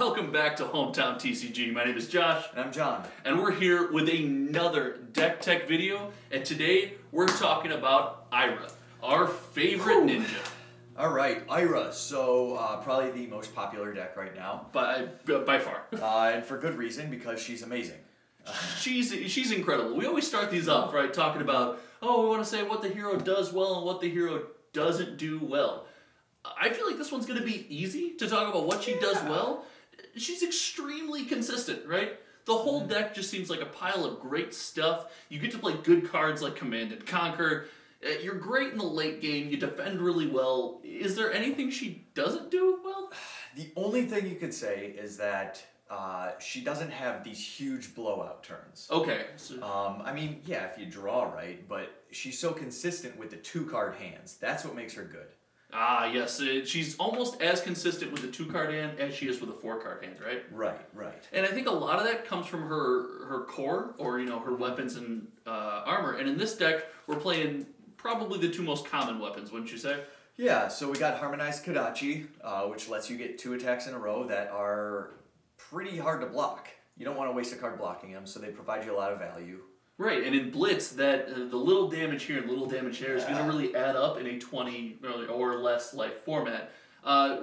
Welcome back to Hometown TCG. My name is Josh. And I'm John. And we're here with another deck tech video. And today we're talking about Ira, our favorite ninja. Alright, Ira. So, probably the most popular deck right now. By far. And for good reason, because she's amazing. She's incredible. We always start these off, right, talking about, we want to say what the hero does well and what the hero doesn't do well. I feel like this one's going to be easy to talk about what she does well. She's extremely consistent, right? The whole deck just seems like a pile of great stuff. You get to play good cards like Command and Conquer. You're great in the late game. You defend really well. Is there anything she doesn't do well? The only thing you could say is that she doesn't have these huge blowout turns. Okay. I mean, yeah, if you draw right, but she's so consistent with the 2-card hands. That's what makes her good. Ah, yes. She's almost as consistent with the 2-card hand as she is with a 4-card hand, right? Right. And I think a lot of that comes from her core, or her weapons and armor. And in this deck, we're playing probably the two most common weapons, wouldn't you say? Yeah, so we got Harmonized Kodachi, which lets you get 2 attacks in a row that are pretty hard to block. You don't want to waste a card blocking them, so they provide you a lot of value. Right, and in Blitz, that the little damage here and little damage there is going to really add up in a 20 or less life format.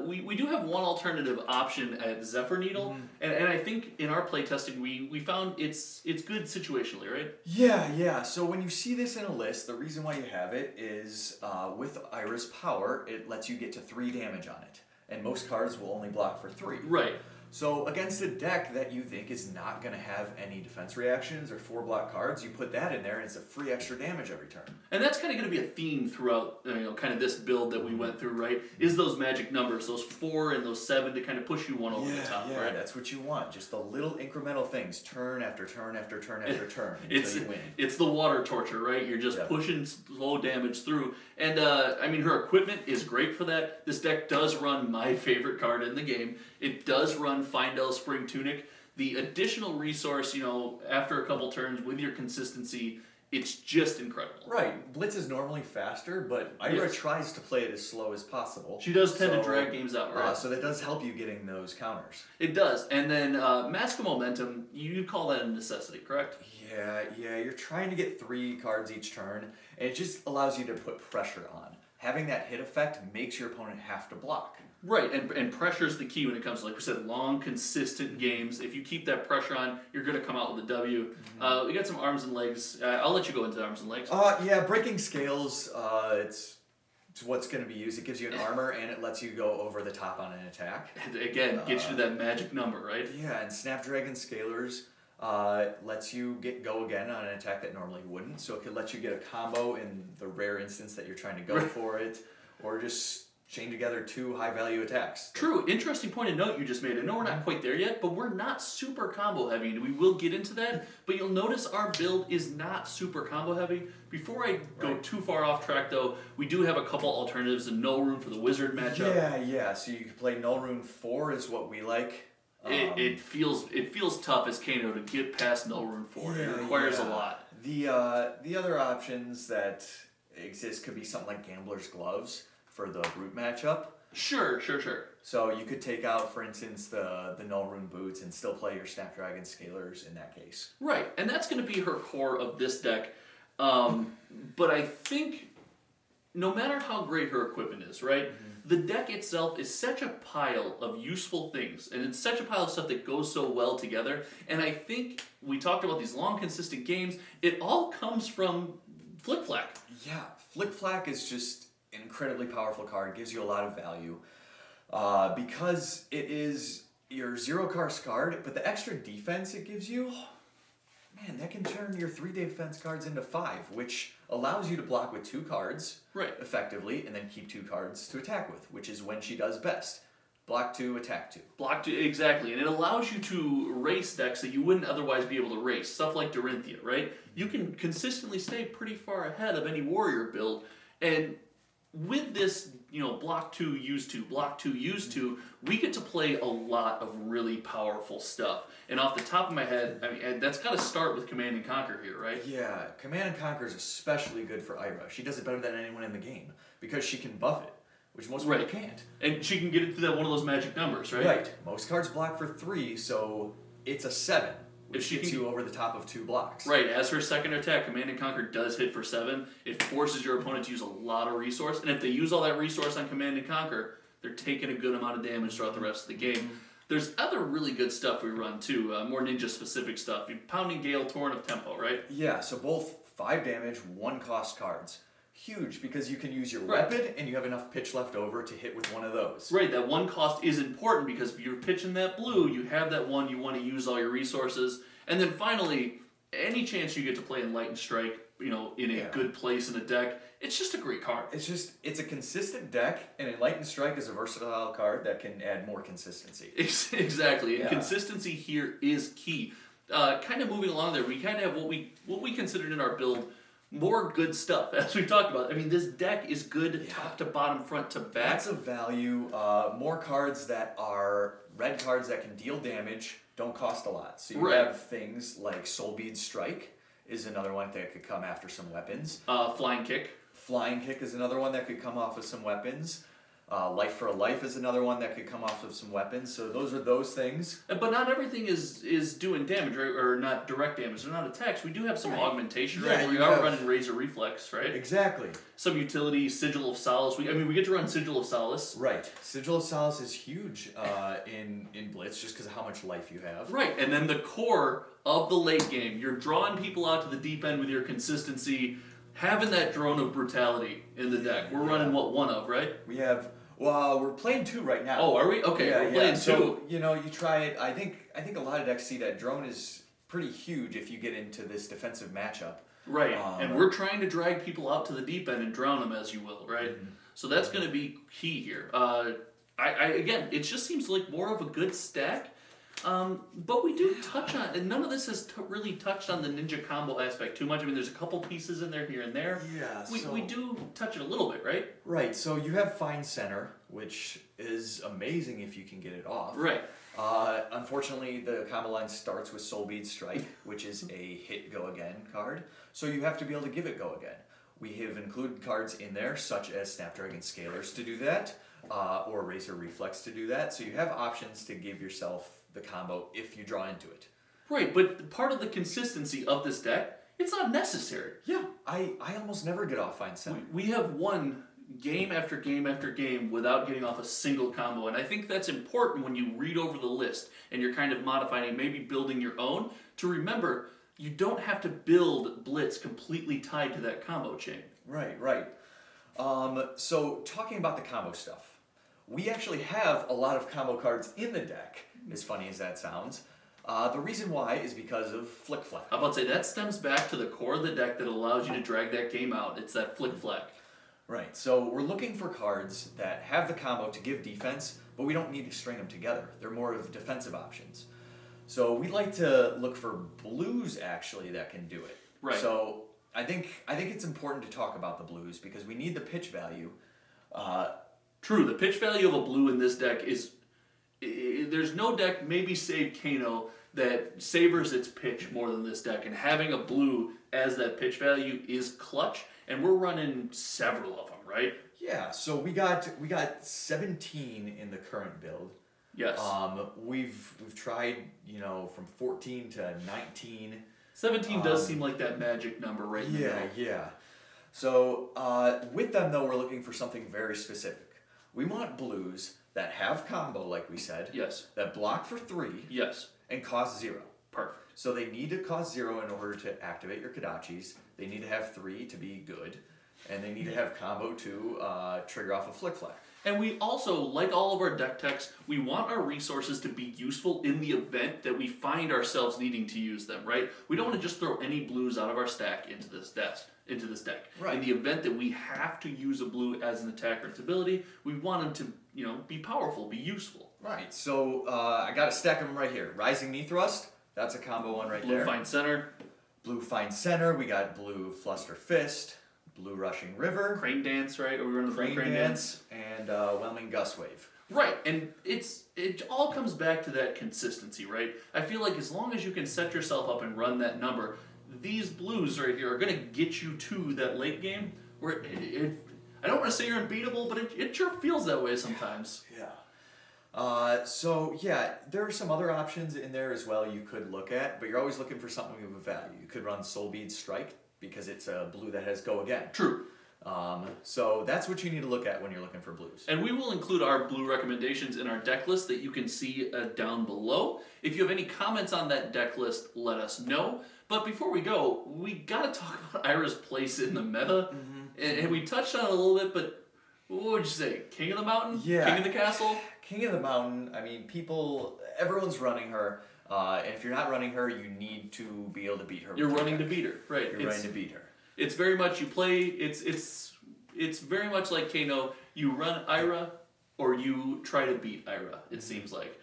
We do have one alternative option at Zephyr Needle, and I think in our playtesting we found it's good situationally, right? Yeah. So when you see this in a list, the reason why you have it is with Ira's power, it lets you get to 3 damage on it. And most cards will only block for 3. Right. So against a deck that you think is not going to have any defense reactions or 4 block cards, you put that in there and it's a free extra damage every turn. And that's kind of going to be a theme throughout kind of this build that we went through, right? Is those magic numbers, those 4 and those 7 to kind of push you one over the top, right? That's what you want. Just the little incremental things, turn after turn after turn after turn until you win. It's the water torture, right? You're just pushing slow damage through. And her equipment is great for that. This deck does run my favorite card in the game. It does run Findel Spring Tunic. The additional resource, after a couple turns with your consistency, it's just incredible. Right. Blitz is normally faster, but Ira tries to play it as slow as possible. She does tend to drag games out, right? So that does help you getting those counters. It does. And then Mask of Momentum, you call that a necessity, correct? Yeah. You're trying to get 3 cards each turn, and it just allows you to put pressure on. Having that hit effect makes your opponent have to block. Right, and pressure is the key when it comes to, like we said, long, consistent games. If you keep that pressure on, you're going to come out with a W. We got some arms and legs. I'll let you go into the arms and legs. Breaking Scales, it's what's going to be used. It gives you an armor, and it lets you go over the top on an attack. And again, gets you to that magic number, right? Yeah, and Snapdragon Scalers lets you go again on an attack that normally wouldn't. So it could let you get a combo in the rare instance that you're trying to go for it, or just chain together 2 high-value attacks. True. Interesting point of note you just made. I know we're not quite there yet, but we're not super combo heavy, and we will get into that. But you'll notice our build is not super combo heavy. Before I go too far off track, though, we do have a couple alternatives and Null Rune for the Wizard matchup. Yeah. So you can play Null Rune 4 is what we like. It feels tough as Kano to get past Null Rune 4. It requires a lot. The other options that exist could be something like Gambler's Gloves for the Brute matchup. Sure. So you could take out, for instance, the Null Rune Boots and still play your Snapdragon Scalers in that case. Right, and that's going to be her core of this deck. But I think no matter how great her equipment is, right, the deck itself is such a pile of useful things, and it's such a pile of stuff that goes so well together. And I think we talked about these long, consistent games. It all comes from Flick Flack. Yeah, Flick Flack is just an incredibly powerful card, gives you a lot of value because it is your 0-card card, but the extra defense it gives you, man, that can turn your 3 defense cards into 5, which allows you to block with 2 cards effectively, and then keep 2 cards to attack with, which is when she does best. Block 2, attack 2. Block 2, exactly. And it allows you to race decks that you wouldn't otherwise be able to race. Stuff like Dorinthia, right? You can consistently stay pretty far ahead of any warrior build, and with this, block 2, use 2, block 2, use 2, we get to play a lot of really powerful stuff. And off the top of my head, that's got to start with Command and Conquer here, right? Yeah, Command and Conquer is especially good for Ira. She does it better than anyone in the game because she can buff it. which most people can't. And she can get it to that one of those magic numbers, right? Right. Most cards block for 3, so it's a 7, which If she gets can- you over the top of 2 blocks. Right, as her second attack, Command and Conquer does hit for 7. It forces your opponent to use a lot of resource, and if they use all that resource on Command and Conquer, they're taking a good amount of damage throughout the rest of the game. There's other really good stuff we run too, more ninja-specific stuff. Pounding Gale, Torrent of Tempo, right? Yeah, so both 5 damage, 1 cost cards. Huge, because you can use your weapon, and you have enough pitch left over to hit with one of those. Right, that 1 cost is important, because if you're pitching that blue, you have that 1, you want to use all your resources. And then finally, any chance you get to play Enlightened Strike, in a good place in a deck, it's just a great card. It's a consistent deck, and Enlightened Strike is a versatile card that can add more consistency. Exactly, and consistency here is key. Kind of moving along there, we kind of have what we considered in our build more good stuff, as we talked about. I mean, this deck is good top to bottom, front to back. Lots of value, more cards that are red cards that can deal damage, don't cost a lot. So you have things like Soulbead Strike is another one that could come after some weapons. Flying Kick. Flying Kick is another one that could come off of some weapons. Life for a Life is another one that could come off of some weapons. So those are those things. But not everything is doing damage, right? Or not direct damage. They're not attacks. We do have some augmentation, right? We are running Razor Reflex, right? Exactly. Some utility, Sigil of Solace. We get to run Sigil of Solace. Right. Sigil of Solace is huge in Blitz just because of how much life you have. Right, and then the core of the late game, you're drawing people out to the deep end with your consistency, having that Drone of Brutality in the deck. We're running one of, right? We have. Well, we're playing 2 right now. Oh, are we? Okay, we're playing 2. So, you try it. I think a lot of decks see that Drone is pretty huge if you get into this defensive matchup. Right, and we're trying to drag people out to the deep end and drown them, as you will, right? Mm-hmm. So that's going to be key here. Again, it just seems like more of a good stack. But we do touch on, and none of this has really touched on the ninja combo aspect too much. I mean, there's a couple pieces in there here and there. Yeah, we do touch it a little bit, right? Right, so you have Fine Center, which is amazing if you can get it off. Right. Unfortunately, the combo line starts with Soulbead Strike, which is a hit go again card. So you have to be able to give it go again. We have included cards in there, such as Snapdragon Scalers to do that, or Razor Reflex to do that. So you have options to give yourself the combo if you draw into it. Right, but part of the consistency of this deck, it's not necessary. Yeah, I almost never get off Fine Center. We have won game after game after game without getting off a single combo, and I think that's important when you read over the list and you're kind of modifying, maybe building your own, to remember you don't have to build Blitz completely tied to that combo chain. Right. So talking about the combo stuff, we actually have a lot of combo cards in the deck, as funny as that sounds. The reason why is because of Flick Flack. I'm about to say, that stems back to the core of the deck that allows you to drag that game out. It's that Flick Flack. Right, so we're looking for cards that have the combo to give defense, but we don't need to string them together. They're more of defensive options. So we like to look for blues, actually, that can do it. Right. So I think it's important to talk about the blues because we need the pitch value. True, the pitch value of a blue in this deck is... There's no deck, maybe save Kano, that savors its pitch more than this deck. And having a blue as that pitch value is clutch. And we're running several of them, right? Yeah, so we got 17 in the current build. Yes. We've tried, from 14 to 19. 17 does seem like that magic number right in the middle. Yeah. So with them, though, we're looking for something very specific. We want blues that have combo, like we said. Yes. That block for 3. Yes. And cost 0. Perfect. So they need to cost 0 in order to activate your Kodachis. They need to have 3 to be good. And they need to have combo to trigger off a Flick Flack. And we also, like all of our deck techs, we want our resources to be useful in the event that we find ourselves needing to use them, right? We don't want to just throw any blues out of our stack into this deck. Right. In the event that we have to use a blue as an attack or its ability, we want them to, be powerful, be useful. Right. So I got a stack of them right here. Rising Knee Thrust. That's a combo one right Blue there. Fine Center. Blue Fine Center. We got Blue Fluster Fist. Blue Rushing River. Crane Dance, right? Or we're running Crane Dance. And Whelming Gust Wave. Right, and it all comes back to that consistency, right? I feel like as long as you can set yourself up and run that number, these blues right here are going to get you to that late game where I don't want to say you're unbeatable, but it sure feels that way sometimes. Yeah. So yeah, there are some other options in there as well you could look at, but you're always looking for something of value. You could run Soul Bead Strike because it's a blue that has Go Again. True. So that's what you need to look at when you're looking for blues. And we will include our blue recommendations in our deck list that you can see down below. If you have any comments on that deck list, let us know. But before we go, we got to talk about Ira's place in the meta. And we touched on it a little bit, but what would you say? King of the Mountain? Yeah. King of the Castle? King of the Mountain, I mean, everyone's running her. And if you're not running her, you need to be able to beat her. You're running to beat her, right? You're running to beat her. It's very much you play. It's very much like Kano. You run Ira, or you try to beat Ira. It seems like.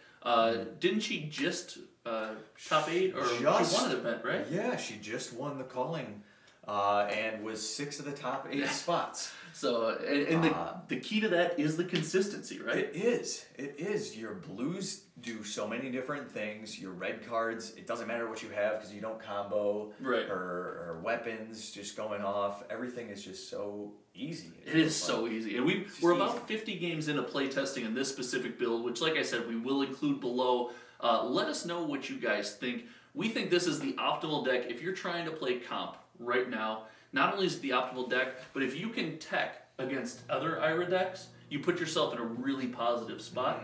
Didn't she just top 8 or she won an event, right? Yeah, she just won the calling, and was 6 of the top 8 spots. So and the key to that is the consistency, right? It is. It is. Your blues do so many different things. Your red cards, it doesn't matter what you have because you don't combo. Right. Or weapons just going off. Everything is just so easy. It is so easy. And we're about 50 games into playtesting in this specific build, which, like I said, we will include below. Let us know what you guys think. We think this is the optimal deck if you're trying to play comp right now. Not only is it the optimal deck, but if you can tech against other Ira decks, you put yourself in a really positive spot.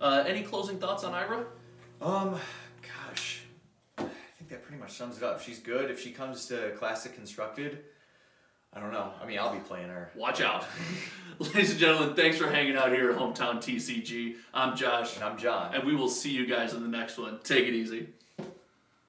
Any closing thoughts on Ira? Gosh, I think that pretty much sums it up. She's good. If she comes to Classic Constructed, I don't know. I mean, I'll be playing her. Watch out. Ladies and gentlemen, thanks for hanging out here at Hometown TCG. I'm Josh. And I'm John. And we will see you guys in the next one. Take it easy.